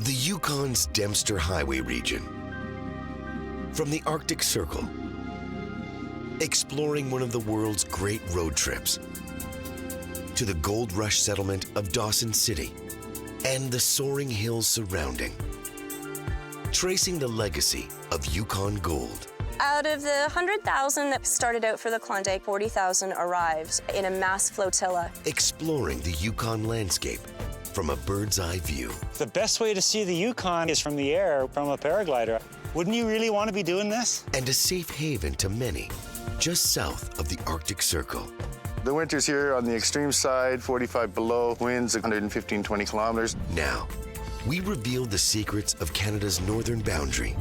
The Yukon's Dempster Highway region. From the Arctic Circle, exploring one of the world's great road trips, to the gold rush settlement of Dawson City and the soaring hills surrounding, tracing the legacy of Yukon gold. Out of the 100,000 that started out for the Klondike, 40,000 arrived in a mass flotilla. Exploring the Yukon landscape from a bird's eye view. The best way to see the Yukon is from the air, from a paraglider. Wouldn't you really want to be doing this? And a safe haven to many, just south of the Arctic Circle. The winters here on the extreme side, 45 below, winds 115-20 kilometers. Now, we reveal the secrets of Canada's northern boundary,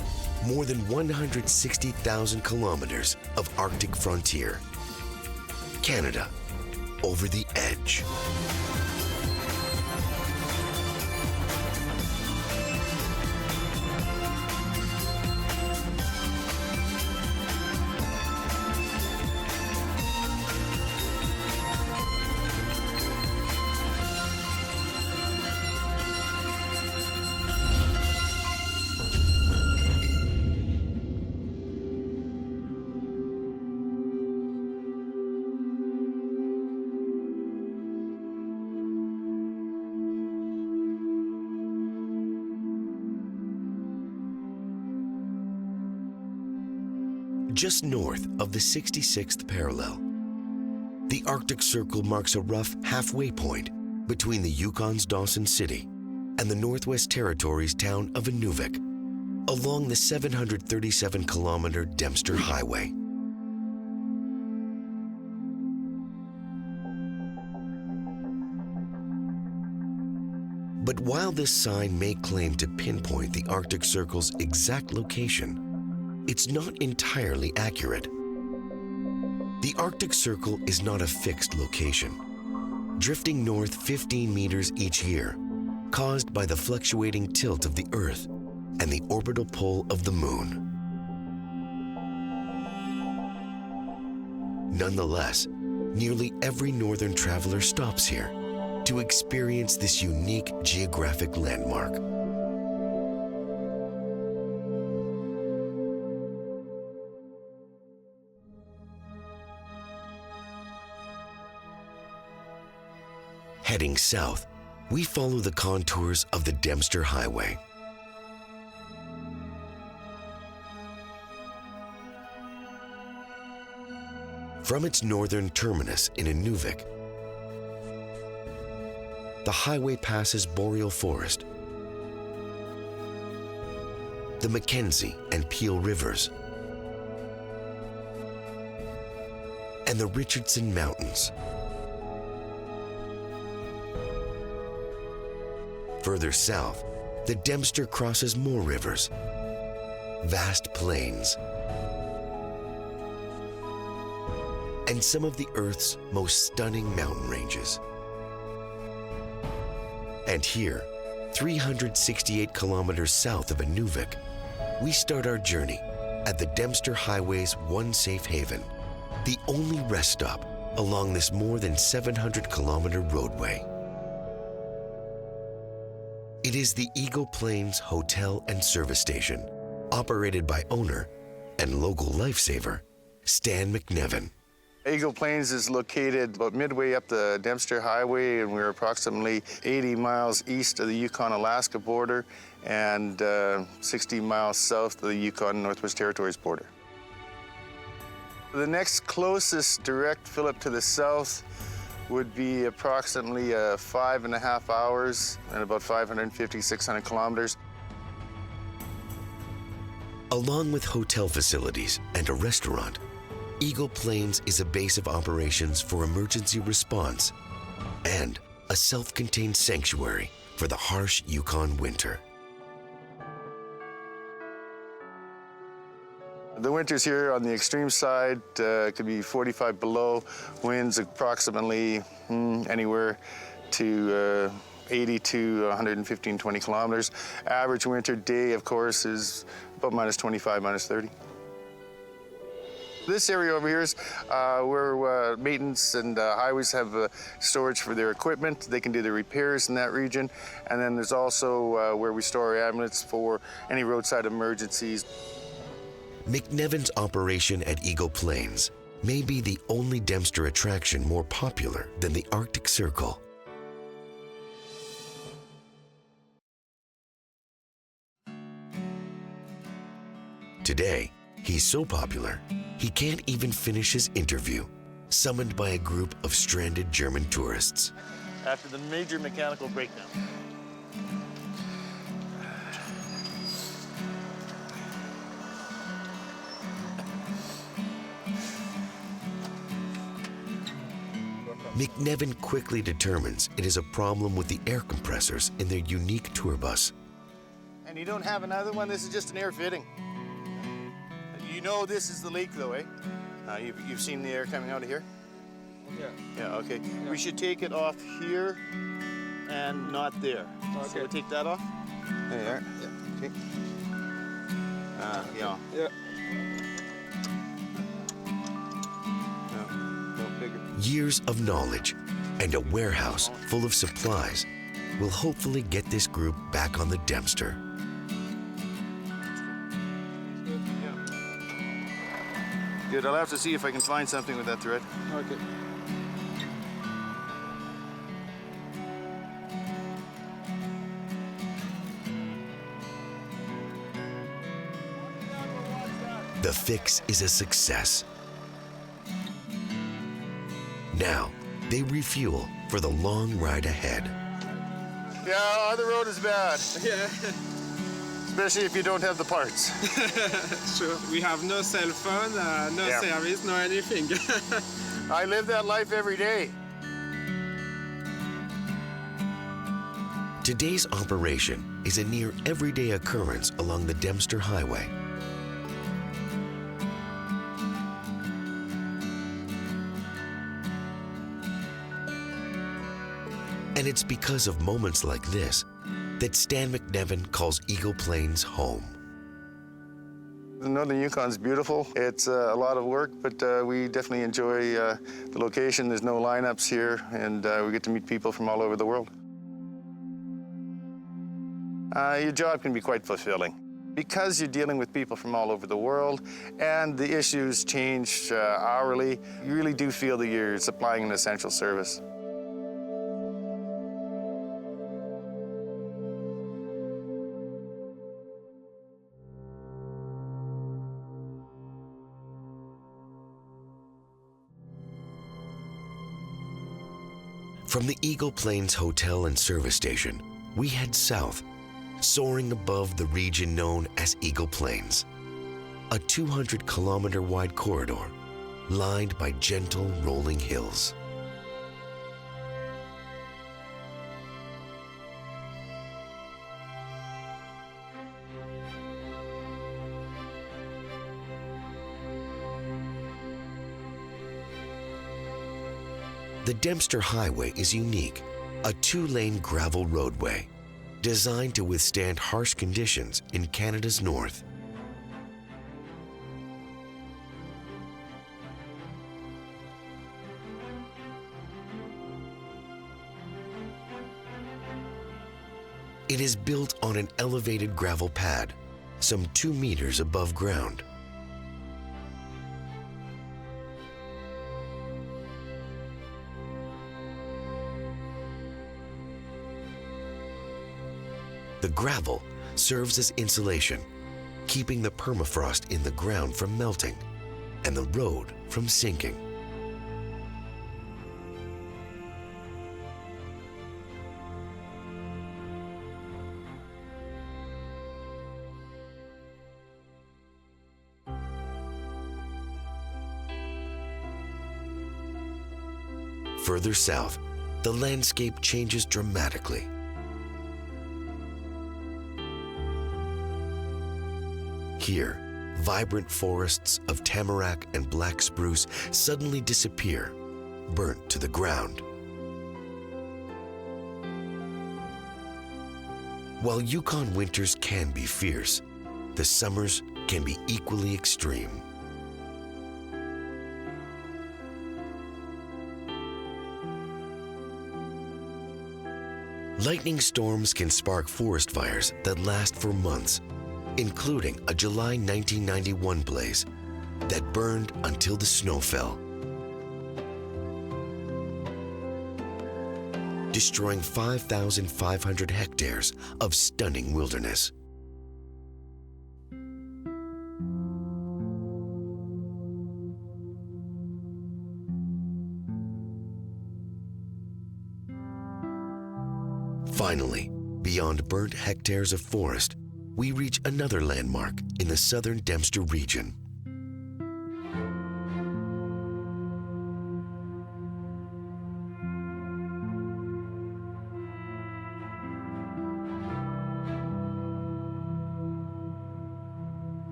more than 160,000 kilometers of Arctic frontier. Canada, over the edge. Just north of the 66th parallel, the Arctic Circle marks a rough halfway point between the Yukon's Dawson City and the Northwest Territories town of Inuvik, along the 737-kilometer Dempster Highway. But while this sign may claim to pinpoint the Arctic Circle's exact location, it's not entirely accurate. The Arctic Circle is not a fixed location, drifting north 15 meters each year, caused by the fluctuating tilt of the Earth and the orbital pull of the Moon. Nonetheless, nearly every northern traveler stops here to experience this unique geographic landmark. Heading south, we follow the contours of the Dempster Highway. From its northern terminus in Inuvik, the highway passes boreal forest, the Mackenzie and Peel Rivers, and the Richardson Mountains. Further south, the Dempster crosses more rivers, vast plains, and some of the Earth's most stunning mountain ranges. And here, 368 kilometers south of Inuvik, we start our journey at the Dempster Highway's one safe haven, the only rest stop along this more than 700-kilometer roadway. It is the Eagle Plains Hotel and Service Station, operated by owner and local lifesaver, Stan McNevin. Eagle Plains is located about midway up the Dempster Highway, and we're approximately 80 miles east of the Yukon Alaska border and 60 miles south of the Yukon Northwest Territories border. The next closest direct fill-up to the south would be approximately 5.5 hours and about 550-600 kilometers. Along with hotel facilities and a restaurant, Eagle Plains is a base of operations for emergency response and a self-contained sanctuary for the harsh Yukon winter. The winters here on the extreme side could be 45 below, winds approximately anywhere to 80 to 115-20 kilometers. Average winter day, of course, is about -25, -30. This area over here is where maintenance and highways have storage for their equipment. They can do the repairs in that region. And then there's also where we store our ambulance for any roadside emergencies. McNevin's operation at Eagle Plains may be the only Dempster attraction more popular than the Arctic Circle. Today, he's so popular, he can't even finish his interview, summoned by a group of stranded German tourists. After the major mechanical breakdown. McNevin quickly determines it is a problem with the air compressors in their unique tour bus. And you don't have another one? This is just an air fitting. You know this is the leak though, eh? You've seen the air coming out of here? Yeah. Yeah, okay. Yeah. We should take it off here and not there. Okay. So we'll take that off? There. Yeah. Okay. Yeah. Yeah. No bigger. Years of knowledge and a warehouse full of supplies will hopefully get this group back on the Dempster. Good, I'll have to see if I can find something with that thread. Okay. The fix is a success. Now, they refuel for the long ride ahead. Yeah, the road is bad, Yeah. especially if you don't have the parts. Sure. We have no cell phone, no Yeah. service, no anything. I live that life every day. Today's operation is a near everyday occurrence along the Dempster Highway. And it's because of moments like this that Stan McNevin calls Eagle Plains home. The Northern Yukon's beautiful. It's a lot of work, but we definitely enjoy the location. There's no lineups here, and we get to meet people from all over the world. Your job can be quite fulfilling because you're dealing with people from all over the world, and the issues change hourly. You really do feel that you're supplying an essential service. From the Eagle Plains Hotel and Service Station, we head south, soaring above the region known as Eagle Plains, a 200-kilometer wide corridor lined by gentle rolling hills. The Dempster Highway is unique, a two-lane gravel roadway designed to withstand harsh conditions in Canada's north. It is built on an elevated gravel pad, some 2 meters above ground. The gravel serves as insulation, keeping the permafrost in the ground from melting and the road from sinking. Further south, the landscape changes dramatically. Here, vibrant forests of tamarack and black spruce suddenly disappear, burnt to the ground. While Yukon winters can be fierce, the summers can be equally extreme. Lightning storms can spark forest fires that last for months, including a July 1991 blaze that burned until the snow fell, destroying 5,500 hectares of stunning wilderness. Finally, beyond burnt hectares of forest, we reach another landmark in the southern Dempster region.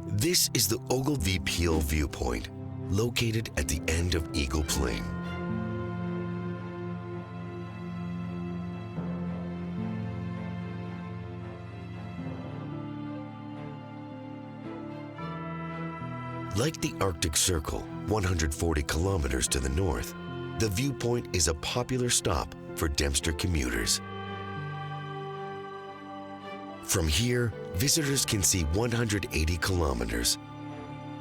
This is the Ogilvie Peel viewpoint, located at the end of Eagle Plain. Like the Arctic Circle, 140 kilometers to the north, the viewpoint is a popular stop for Dempster commuters. From here, visitors can see 180 kilometers,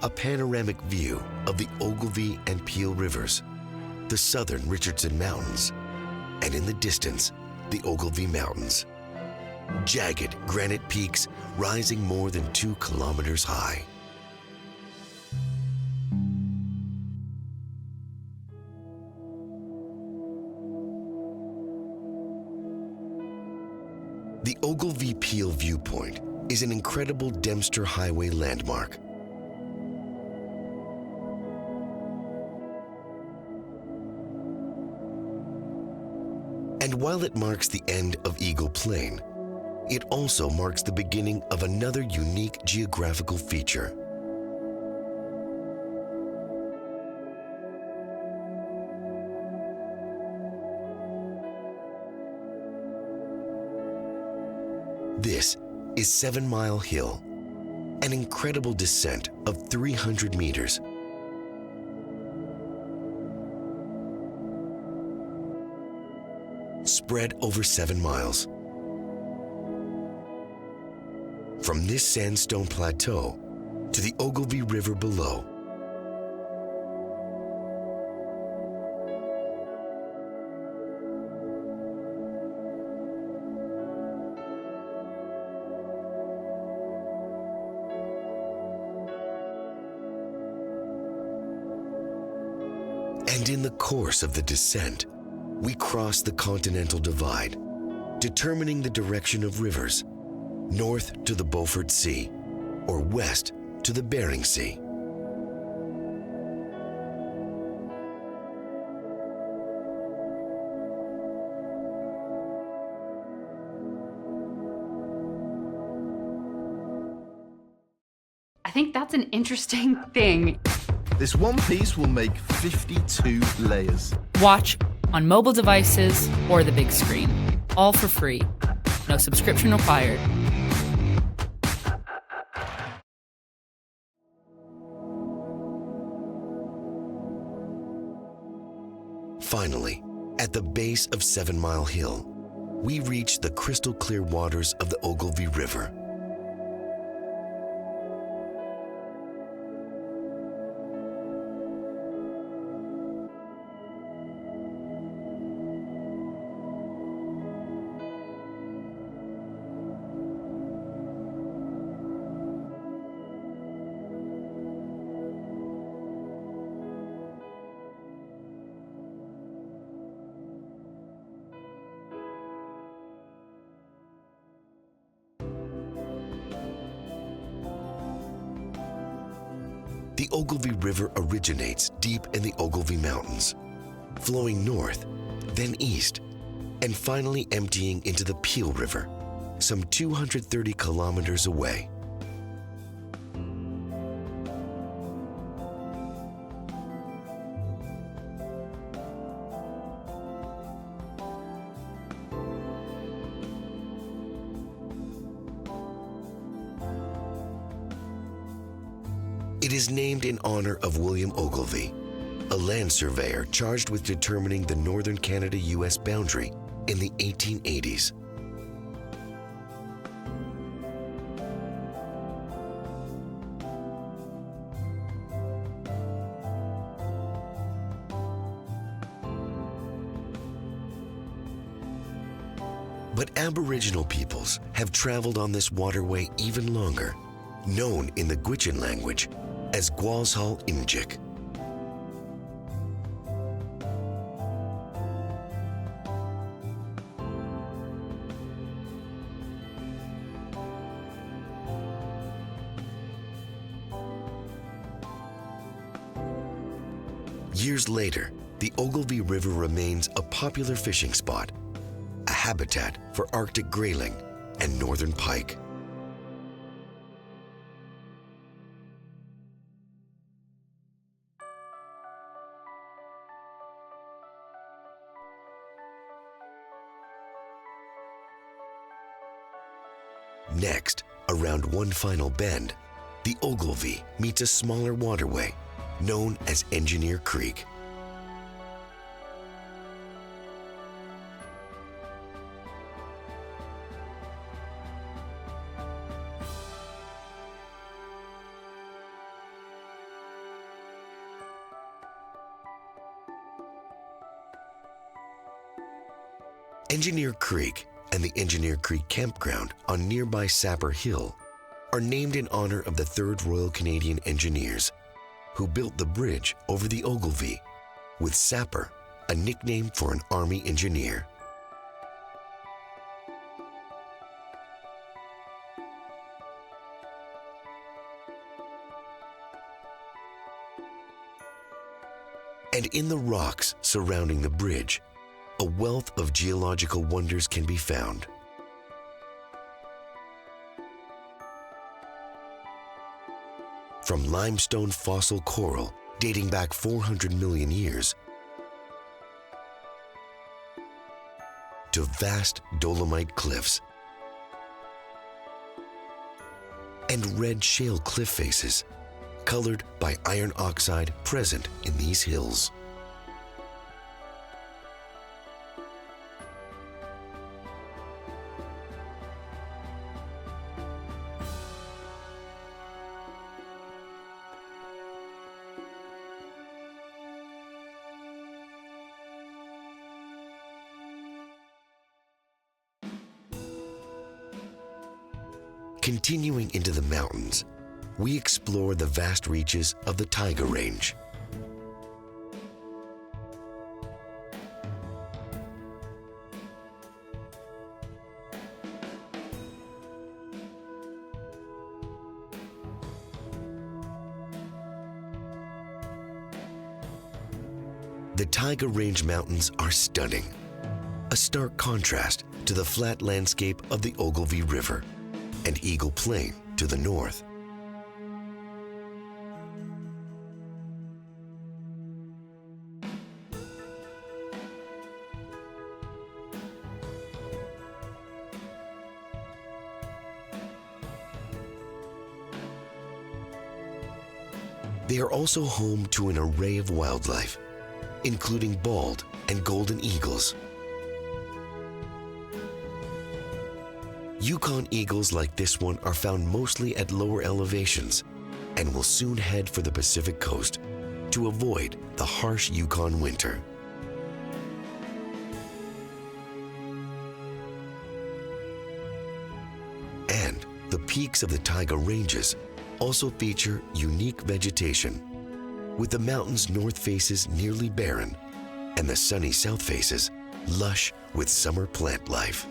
a panoramic view of the Ogilvie and Peel Rivers, the southern Richardson Mountains, and in the distance, the Ogilvie Mountains. Jagged granite peaks rising more than 2 kilometers high. The Ogilvie Peel viewpoint is an incredible Dempster Highway landmark. And while it marks the end of Eagle Plain, it also marks the beginning of another unique geographical feature. This is 7 Mile Hill, an incredible descent of 300 meters. Spread over 7 miles. From this sandstone plateau to the Ogilvie River below. And in the course of the descent, we cross the Continental Divide, determining the direction of rivers, north to the Beaufort Sea, or west to the Bering Sea. I think that's an interesting thing. This one piece will make 52 layers. Watch on mobile devices or the big screen. All for free. No subscription required. Finally, at the base of 7 Mile Hill, we reach the crystal clear waters of the Ogilvie River. The Ogilvie River originates deep in the Ogilvie Mountains, flowing north, then east, and finally emptying into the Peel River, some 230 kilometers away. It is named in honor of William Ogilvie, a land surveyor charged with determining the northern Canada-US boundary in the 1880s. But Aboriginal peoples have traveled on this waterway even longer, known in the Gwich'in language as Gwalshal Imjik. Years later, the Ogilvy River remains a popular fishing spot, a habitat for Arctic grayling and northern pike. Next, around one final bend, the Ogilvy meets a smaller waterway known as Engineer Creek. Engineer Creek and the Engineer Creek Campground on nearby Sapper Hill are named in honor of the 3rd Royal Canadian Engineers, who built the bridge over the Ogilvy, with Sapper a nickname for an Army engineer. And in the rocks surrounding the bridge, a wealth of geological wonders can be found. From limestone fossil coral dating back 400 million years to vast dolomite cliffs and red shale cliff faces colored by iron oxide present in these hills. Continuing into the mountains, we explore the vast reaches of the Taiga Range. The Taiga Range mountains are stunning, a stark contrast to the flat landscape of the Ogilvy River and Eagle Plain to the north. They are also home to an array of wildlife, including bald and golden eagles. Yukon eagles like this one are found mostly at lower elevations and will soon head for the Pacific coast to avoid the harsh Yukon winter. And the peaks of the Taiga Ranges also feature unique vegetation, with the mountain's north faces nearly barren and the sunny south faces lush with summer plant life.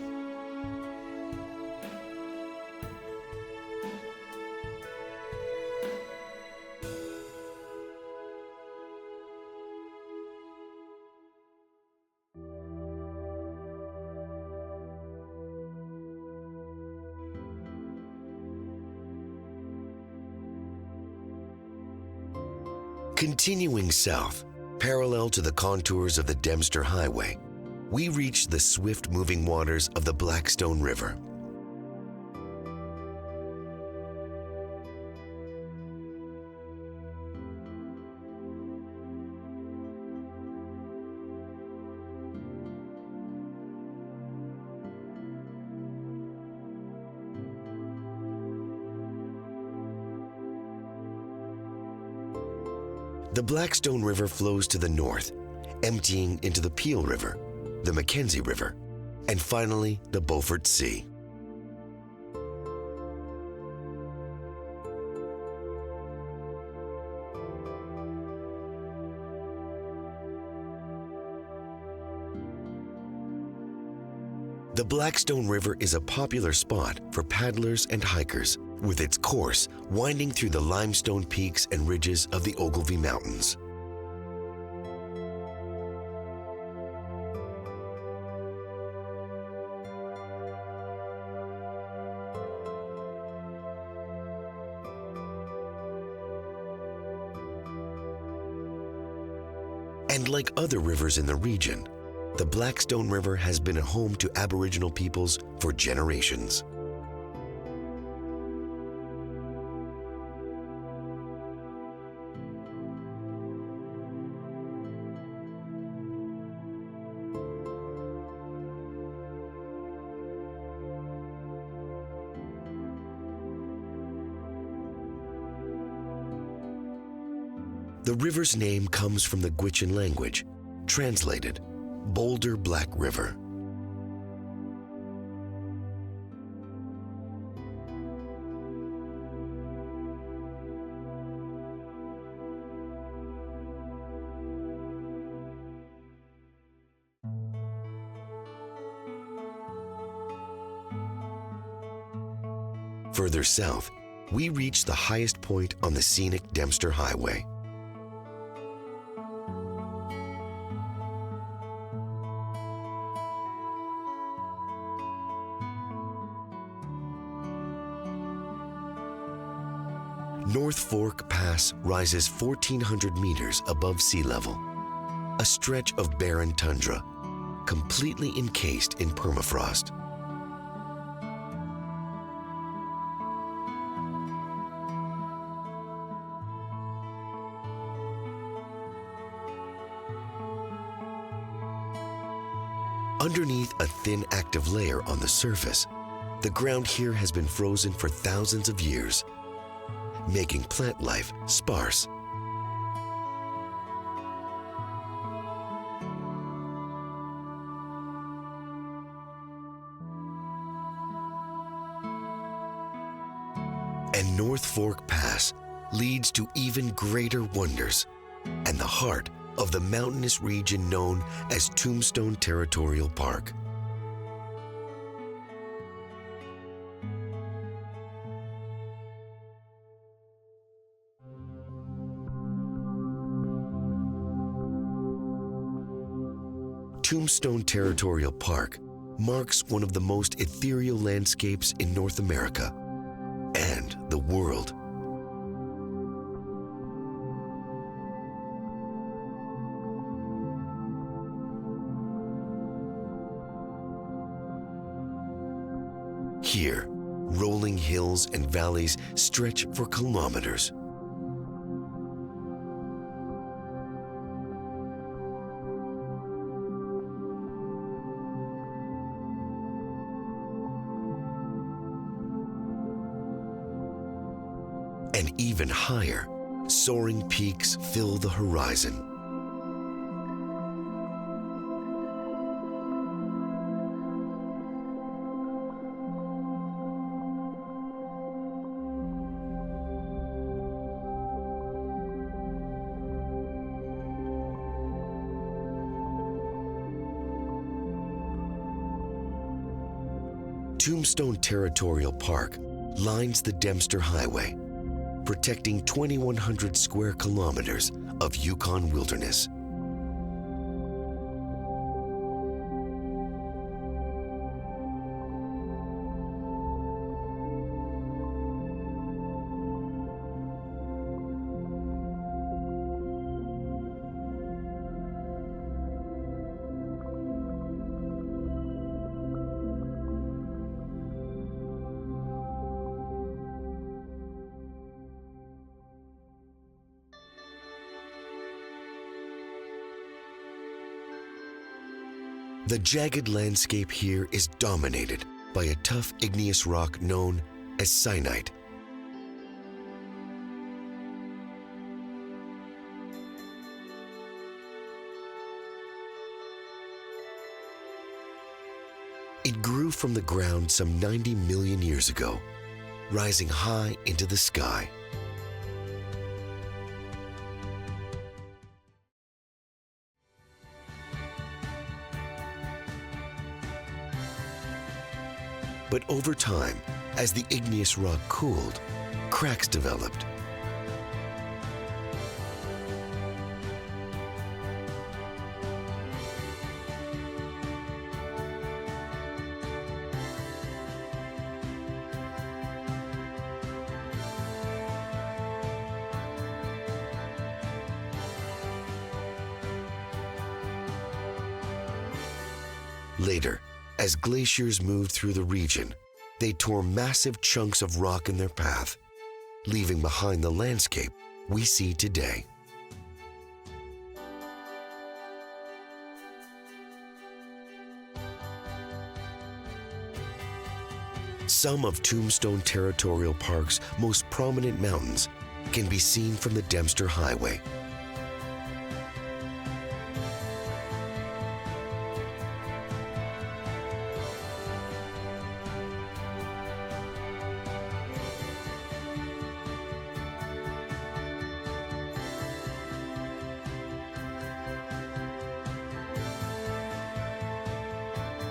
Continuing south, parallel to the contours of the Dempster Highway, we reach the swift-moving waters of the Blackstone River. The Blackstone River flows to the north, emptying into the Peel River, the Mackenzie River, and finally the Beaufort Sea. The Blackstone River is a popular spot for paddlers and hikers, with its course winding through the limestone peaks and ridges of the Ogilvie Mountains. And like other rivers in the region, the Blackstone River has been a home to Aboriginal peoples for generations. The river's name comes from the Gwich'in language, translated Boulder Black River. Further south, we reach the highest point on the scenic Dempster Highway. North Fork Pass rises 1,400 meters above sea level, a stretch of barren tundra, completely encased in permafrost. Underneath a thin active layer on the surface, the ground here has been frozen for thousands of years, making plant life sparse. And North Fork Pass leads to even greater wonders and the heart of the mountainous region known as Tombstone Territorial Park. Tombstone Territorial Park marks one of the most ethereal landscapes in North America and the world. Here, rolling hills and valleys stretch for kilometers. And even higher, soaring peaks fill the horizon. Tombstone Territorial Park lines the Dempster Highway, protecting 2,100 square kilometers of Yukon wilderness. The jagged landscape here is dominated by a tough igneous rock known as syenite. It grew from the ground some 90 million years ago, rising high into the sky. But over time, as the igneous rock cooled, cracks developed. Later, as glaciers moved through the region, they tore massive chunks of rock in their path, leaving behind the landscape we see today. Some of Tombstone Territorial Park's most prominent mountains can be seen from the Dempster Highway.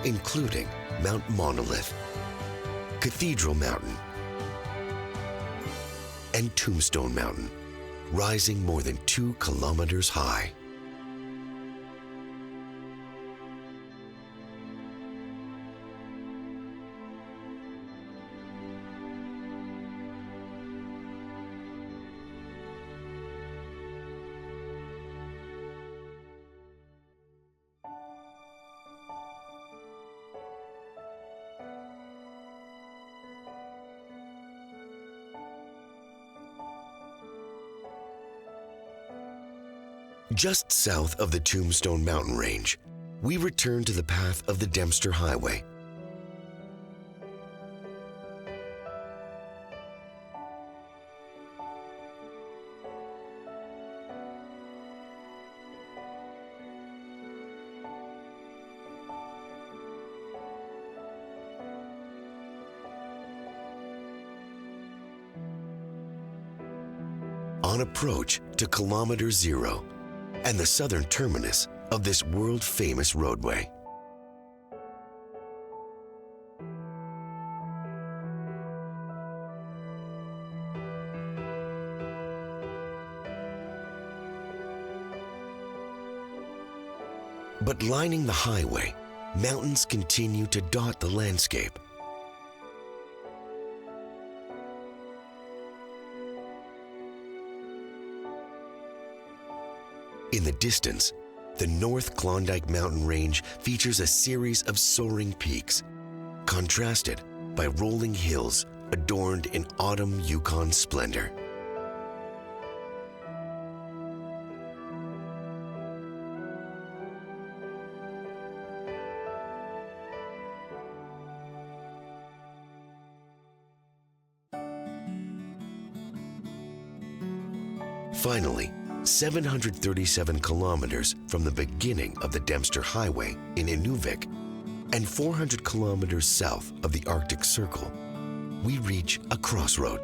Including Mount Monolith, Cathedral Mountain, and Tombstone Mountain, rising more than 2 kilometers high. Just south of the Tombstone Mountain Range, we return to the path of the Dempster Highway. On approach to Kilometer Zero, and the southern terminus of this world-famous roadway. But lining the highway, mountains continue to dot the landscape. In the distance, the North Klondike Mountain Range features a series of soaring peaks, contrasted by rolling hills adorned in autumn Yukon splendor. Finally, 737 kilometers from the beginning of the Dempster Highway in Inuvik and 400 kilometers south of the Arctic Circle, we reach a crossroad.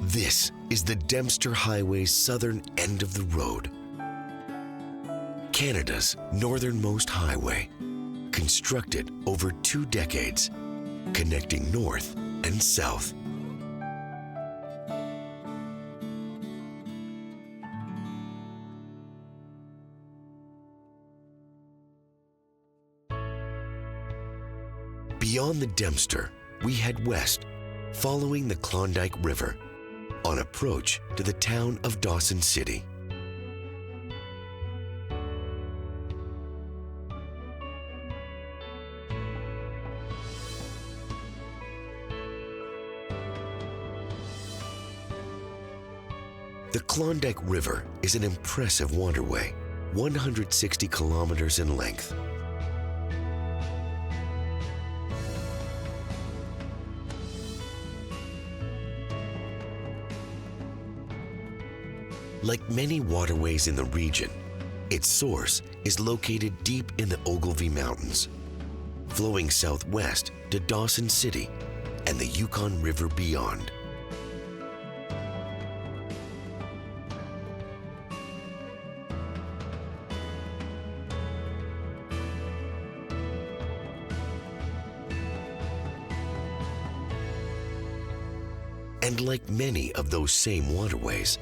This is the Dempster Highway's southern end of the road. Canada's northernmost highway, constructed over 2 decades, connecting north and south. Beyond the Dempster, we head west, following the Klondike River, on approach to the town of Dawson City. The Klondike River is an impressive waterway, 160 kilometers in length. Like many waterways in the region, its source is located deep in the Ogilvie Mountains, flowing southwest to Dawson City and the Yukon River beyond. And like many of those same waterways,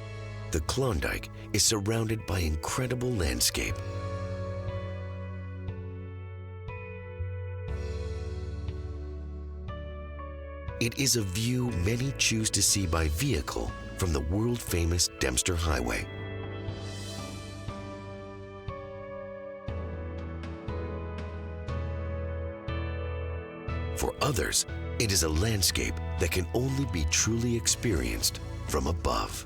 the Klondike is surrounded by incredible landscape. It is a view many choose to see by vehicle from the world-famous Dempster Highway. For others, it is a landscape that can only be truly experienced from above.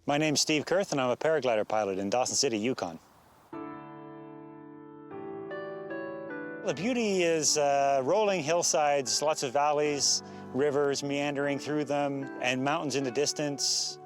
My name's Steve Kurth, and I'm a paraglider pilot in Dawson City, Yukon. The beauty is rolling hillsides, lots of valleys, rivers meandering through them, and mountains in the distance.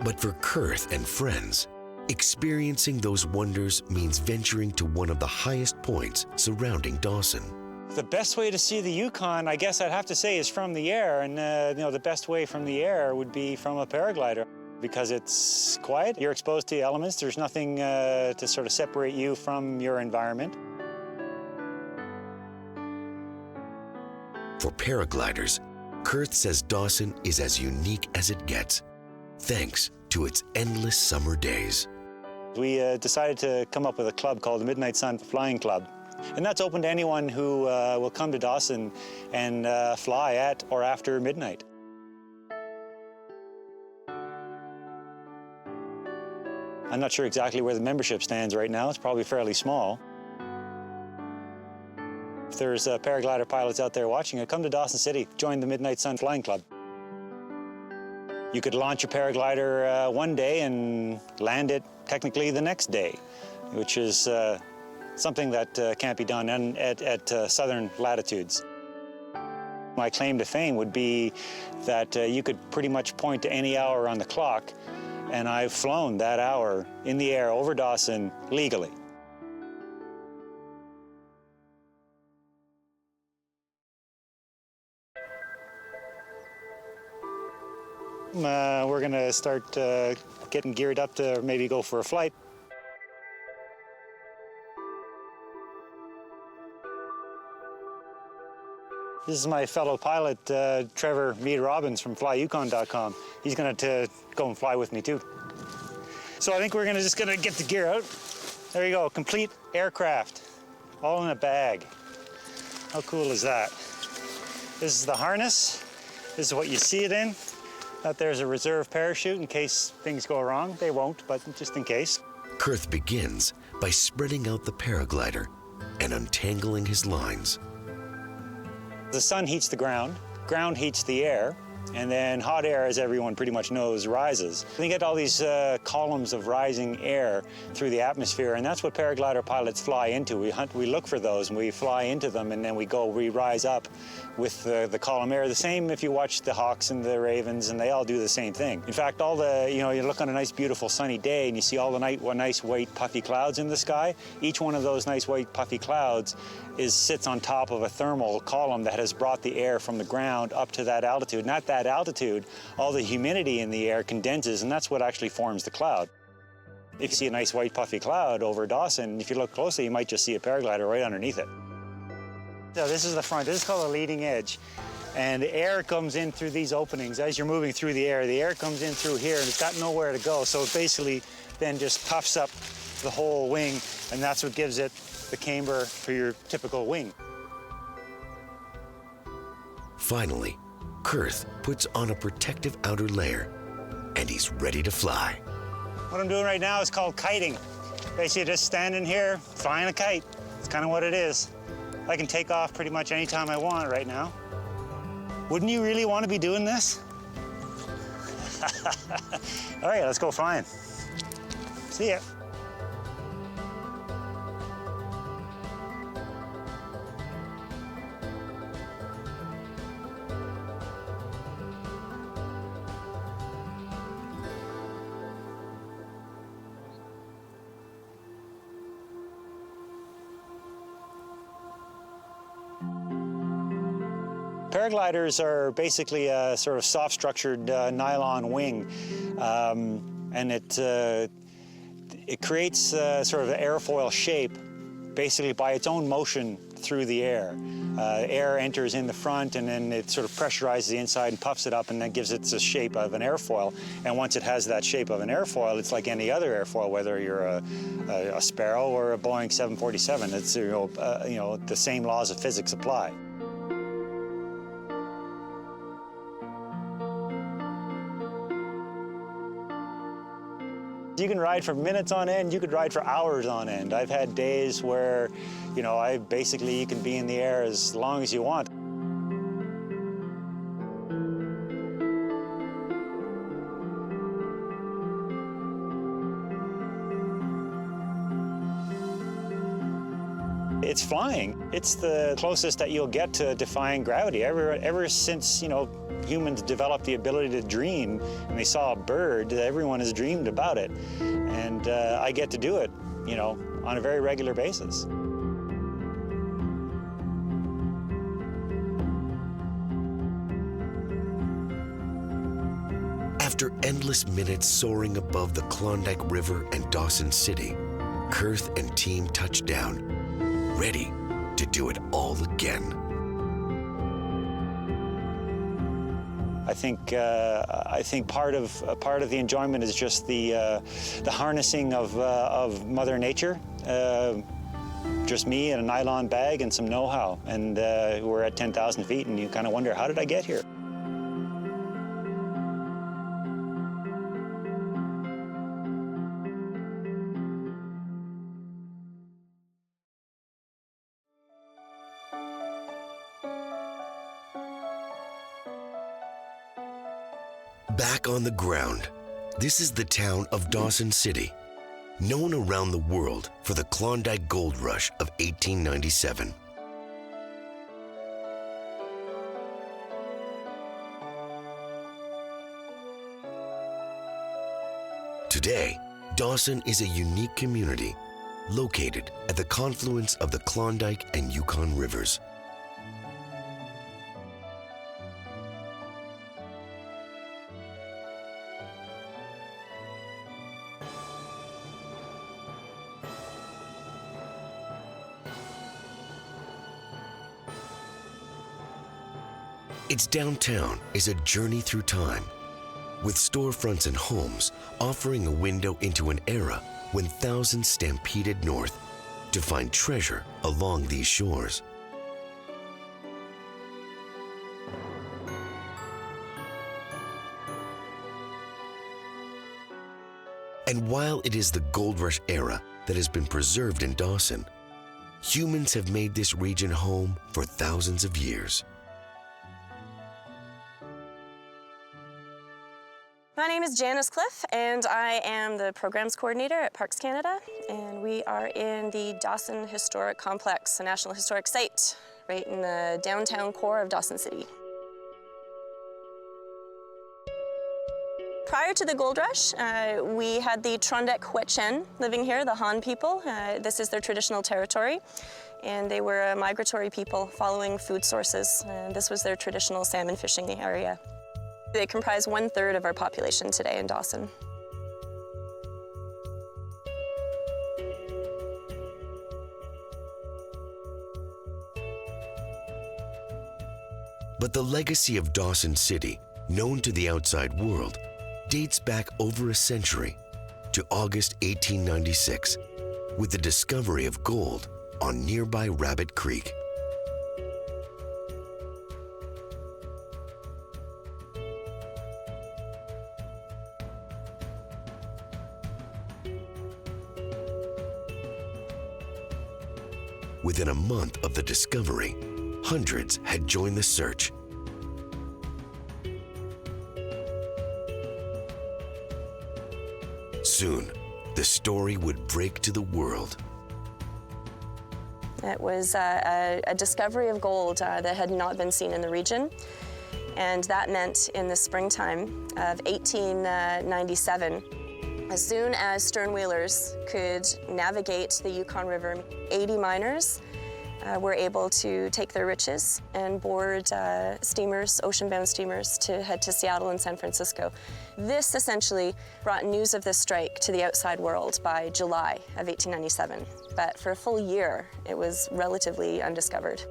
But for Kurth and friends, experiencing those wonders means venturing to one of the highest points surrounding Dawson. The best way to see the Yukon, I guess I'd have to say, is from the air. And the best way from the air would be from a paraglider, because it's quiet. You're exposed to elements. There's nothing to sort of separate you from your environment. For paragliders, Kurth says Dawson is as unique as it gets, thanks to its endless summer days. We decided to come up with a club called the Midnight Sun Flying Club. And that's open to anyone who will come to Dawson and fly at or after midnight. I'm not sure exactly where the membership stands right now. It's probably fairly small. If there's paraglider pilots out there watching it, come to Dawson City, join the Midnight Sun Flying Club. You could launch a paraglider one day and land it technically the next day, which is something that can't be done at southern latitudes. My claim to fame would be that you could pretty much point to any hour on the clock, and I've flown that hour in the air over Dawson legally. We're going to start getting geared up to maybe go for a flight. This is my fellow pilot, Trevor Mead-Robbins from FlyYukon.com. He's going to go and fly with me too. So I think we're just going to get the gear out. There you go, complete aircraft, all in a bag. How cool is that? This is the harness. This is what you see it in. Out there's a reserve parachute in case things go wrong. They won't, but just in case. Kurth begins by spreading out the paraglider and untangling his lines. The sun heats the ground heats the air, and then hot air, as everyone pretty much knows, rises. You get all these columns of rising air through the atmosphere, and that's what paraglider pilots fly into. We look for those, and we fly into them, and then we rise up with the column air. The same if you watch the hawks and the ravens, and they all do the same thing. In fact, you look on a nice, beautiful, sunny day, and you see all the nice, white, puffy clouds in the sky. Each one of those nice, white, puffy clouds sits on top of a thermal column that has brought the air from the ground up to that altitude. And at that altitude, all the humidity in the air condenses, and that's what actually forms the cloud. If you see a nice white puffy cloud over Dawson, if you look closely, you might just see a paraglider right underneath it. So this is the front. This is called a leading edge. And the air comes in through these openings. As you're moving through the air comes in through here, and it's got nowhere to go. So it basically then just puffs up the whole wing, and that's what gives it the camber for your typical wing. Finally, Kurth puts on a protective outer layer, and he's ready to fly. What I'm doing right now is called kiting. Basically just standing here, flying a kite. It's kind of what it is. I can take off pretty much anytime I want right now. Wouldn't you really want to be doing this? All right, let's go flying. See ya. Paragliders are basically a sort of soft-structured nylon wing, and it creates sort of an airfoil shape basically by its own motion through the air. Air enters in the front, and then it sort of pressurizes the inside and puffs it up, and then gives it the shape of an airfoil. And once it has that shape of an airfoil, it's like any other airfoil, whether you're a Sparrow or a Boeing 747. It's the same laws of physics apply. You can ride for minutes on end, you could ride for hours on end. I've had days where, you can be in the air as long as you want. It's flying. It's the closest that you'll get to defying gravity. Ever since, humans developed the ability to dream and they saw a bird, everyone has dreamed about it. And I get to do it, on a very regular basis. After endless minutes soaring above the Klondike River and Dawson City, Kurth and team touched down, ready to do it all again. I think part of the enjoyment is just the harnessing of Mother Nature. Just me and a nylon bag and some know-how, and we're at 10,000 feet, and you kind of wonder, how did I get here? Back on the ground, this is the town of Dawson City, known around the world for the Klondike Gold Rush of 1897. Today, Dawson is a unique community located at the confluence of the Klondike and Yukon rivers. Its downtown is a journey through time, with storefronts and homes offering a window into an era when thousands stampeded north to find treasure along these shores. And while it is the Gold Rush era that has been preserved in Dawson, humans have made this region home for thousands of years. My name is Janice Cliff, and I am the Programs Coordinator at Parks Canada, and we are in the Dawson Historic Complex, a National Historic Site, right in the downtown core of Dawson City. Prior to the gold rush, we had the Trondek-Huetchen living here, the Han people. This is their traditional territory, and they were a migratory people following food sources. This was their traditional salmon fishing area. They comprise 1/3 of our population today in Dawson. But the legacy of Dawson City, known to the outside world, dates back over a century to August 1896, with the discovery of gold on nearby Rabbit Creek. Within a month of the discovery, hundreds had joined the search. Soon, the story would break to the world. It was a discovery of gold that had not been seen in the region. And that meant in the springtime of 1897, as soon as stern whalers could navigate the Yukon River, 80 miners were able to take their riches and board steamers, ocean-bound steamers, to head to Seattle and San Francisco. This essentially brought news of the strike to the outside world by July of 1897. But for a full year, it was relatively undiscovered.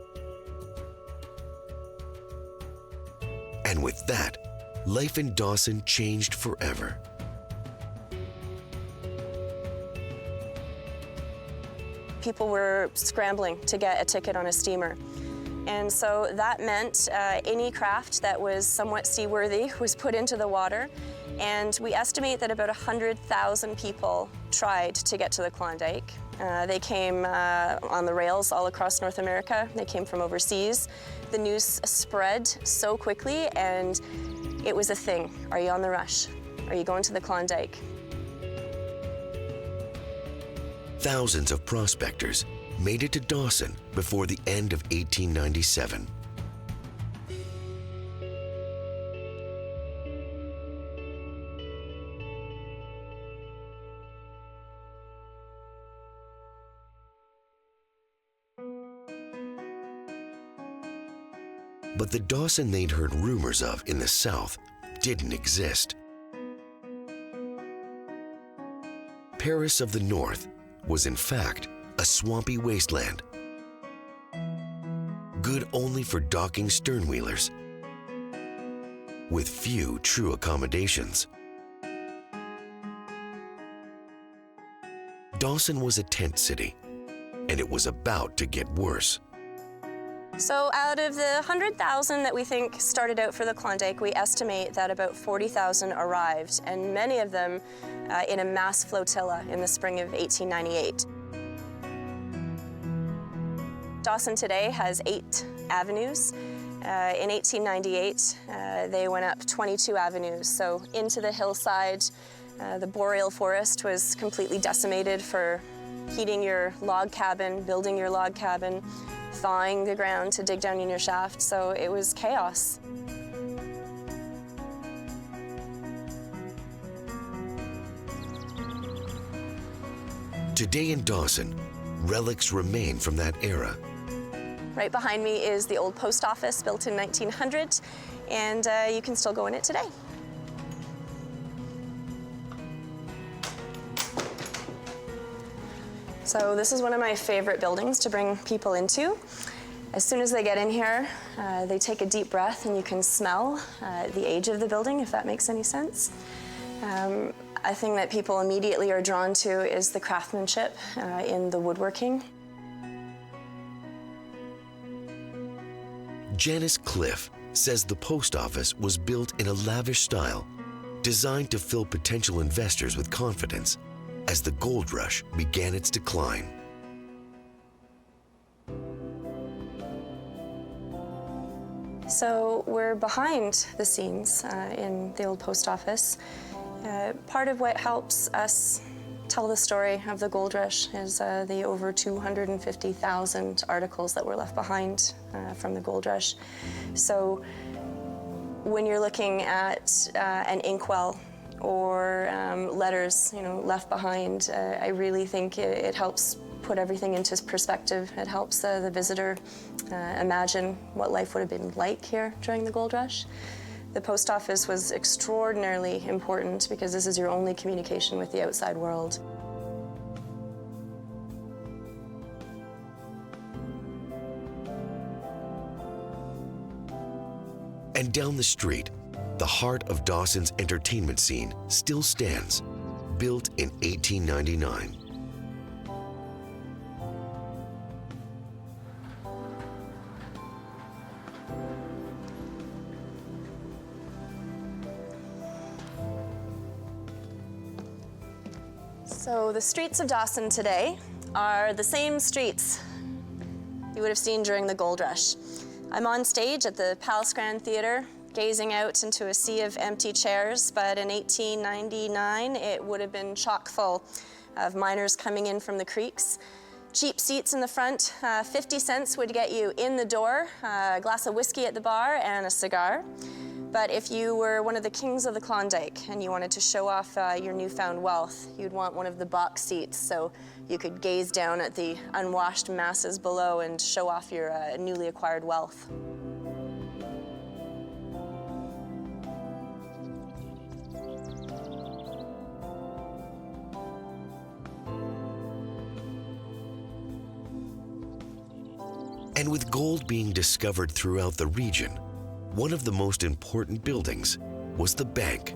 And with that, life in Dawson changed forever. People were scrambling to get a ticket on a steamer. And so that meant any craft that was somewhat seaworthy was put into the water. And we estimate that about 100,000 people tried to get to the Klondike. They came on the rails all across North America. They came from overseas. The news spread so quickly, and it was a thing. Are you on the rush? Are you going to the Klondike? Thousands of prospectors made it to Dawson before the end of 1897. But the Dawson they'd heard rumors of in the South didn't exist. Paris of the North was in fact a swampy wasteland, good only for docking sternwheelers, with few true accommodations. Dawson was a tent city, and it was about to get worse. So out of the 100,000 that we think started out for the Klondike, we estimate that about 40,000 arrived, and many of them in a mass flotilla in the spring of 1898. Dawson today has 8 avenues. In 1898, they went up 22 avenues, so into the hillside. The boreal forest was completely decimated for heating your log cabin, building your log cabin, thawing the ground to dig down in your shaft, so it was chaos. Today in Dawson, relics remain from that era. Right behind me is the old post office, built in 1900, and you can still go in it today. So this is one of my favorite buildings to bring people into. As soon as they get in here, they take a deep breath, and you can smell the age of the building, if that makes any sense. A thing that people immediately are drawn to is the craftsmanship in the woodworking. Janice Cliff says the post office was built in a lavish style, designed to fill potential investors with confidence as the gold rush began its decline. So we're behind the scenes in the old post office. Part of what helps us tell the story of the gold rush is the over 250,000 articles that were left behind from the gold rush. So when you're looking at an inkwell or letters, left behind, I really think it helps put everything into perspective. It helps the visitor imagine what life would have been like here during the gold rush. The post office was extraordinarily important because this is your only communication with the outside world. And down the street, the heart of Dawson's entertainment scene still stands, built in 1899. So the streets of Dawson today are the same streets you would have seen during the gold rush. I'm on stage at the Palace Grand Theatre gazing out into a sea of empty chairs, but in 1899 it would have been chock full of miners coming in from the creeks. Cheap seats in the front, 50 cents would get you in the door, a glass of whiskey at the bar and a cigar. But if you were one of the kings of the Klondike and you wanted to show off your newfound wealth, you'd want one of the box seats so you could gaze down at the unwashed masses below and show off your newly acquired wealth. And with gold being discovered throughout the region, one of the most important buildings was the bank.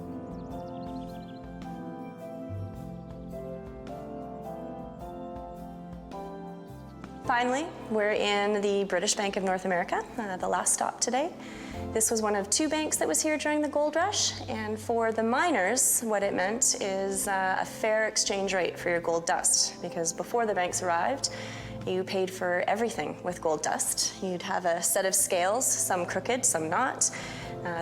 Finally, we're in the British Bank of North America, the last stop today. This was one of two banks that was here during the gold rush, and for the miners, what it meant is a fair exchange rate for your gold dust, because before the banks arrived, you paid for everything with gold dust. You'd have a set of scales, some crooked, some not.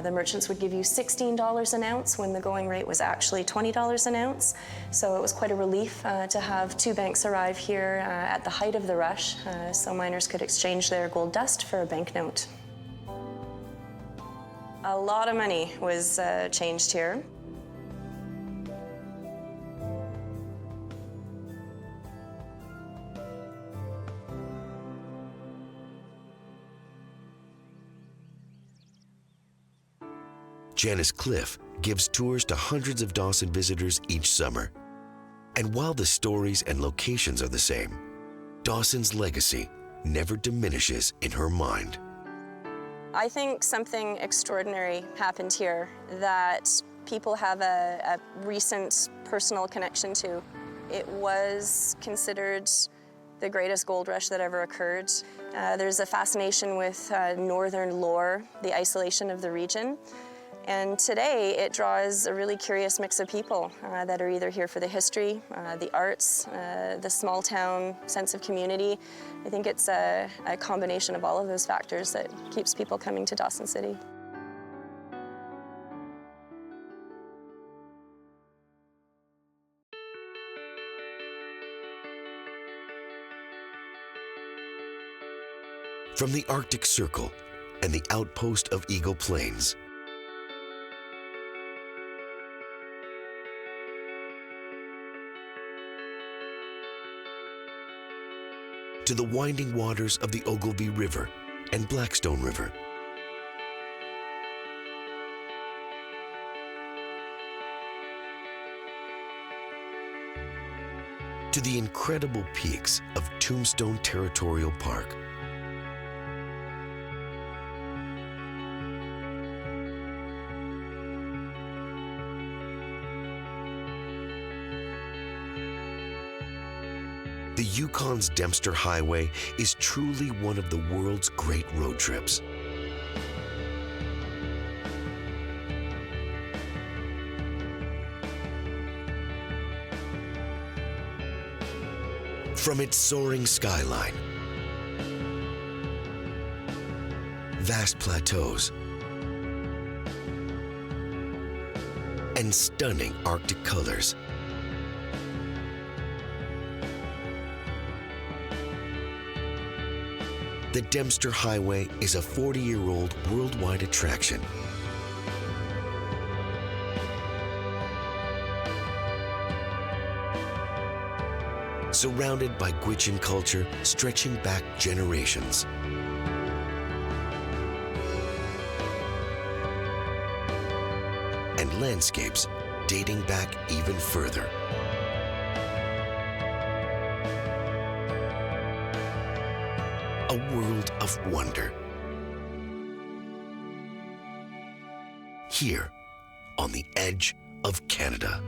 The merchants would give you $16 an ounce when the going rate was actually $20 an ounce. So it was quite a relief to have two banks arrive here at the height of the rush, so miners could exchange their gold dust for a banknote. A lot of money was changed here. Janice Cliff gives tours to hundreds of Dawson visitors each summer. And while the stories and locations are the same, Dawson's legacy never diminishes in her mind. I think something extraordinary happened here that people have a recent personal connection to. It was considered the greatest gold rush that ever occurred. There's a fascination with northern lore, the isolation of the region. And today it draws a really curious mix of people that are either here for the history, the arts, the small town sense of community. I think it's a combination of all of those factors that keeps people coming to Dawson City. From the Arctic Circle and the outpost of Eagle Plains, to the winding waters of the Ogilvy River and Blackstone River, to the incredible peaks of Tombstone Territorial Park, the Yukon's Dempster Highway is truly one of the world's great road trips. From its soaring skyline, vast plateaus, and stunning Arctic colors, the Dempster Highway is a 40-year-old worldwide attraction. Surrounded by Gwich'in culture stretching back generations. And landscapes dating back even further. A world of wonder. Here on the edge of Canada.